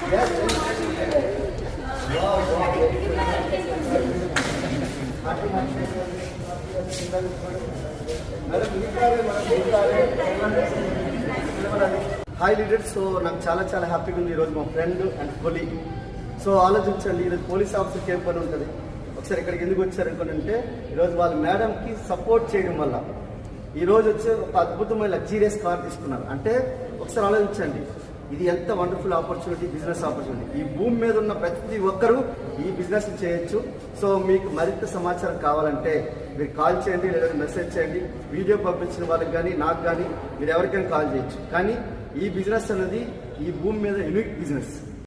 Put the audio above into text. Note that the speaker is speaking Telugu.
Hi leaders. సో నాకు చాలా హ్యాపీగా ఉంది ఈరోజు. మా ఫ్రెండ్ అండ్ కొలీగ్. సో ఆలోచించండి, ఈరోజు పోలీస్ ఆఫీసర్కి ఏం పని ఉంటుంది? ఒకసారి ఇక్కడికి ఎందుకు వచ్చారనుకోనంటే ఈరోజు వాళ్ళ మేడంకి సపోర్ట్ చేయడం వల్ల ఈరోజు వచ్చి ఒక అద్భుతమైన లగ్జీరియస్ కార్ తీసుకున్నారు. అంటే ఒకసారి ఆలోచించండి, ఇది ఎంత వండర్ఫుల్ ఆపర్చునిటీ, బిజినెస్ ఆపర్చునిటీ. ఈ భూమి మీద ఉన్న ప్రతి ఒక్కరూ ఈ బిజినెస్ చేయొచ్చు. సో మీకు మరింత సమాచారం కావాలంటే మీరు కాల్ చేయండి, లేదా మెసేజ్ చేయండి. వీడియో పంపించిన వాళ్ళకి కానీ నాకు కానీ మీరు ఎవరికైనా కాల్ చేయొచ్చు. కానీ ఈ బిజినెస్ అనేది ఈ భూమి మీద యూనిక్ బిజినెస్.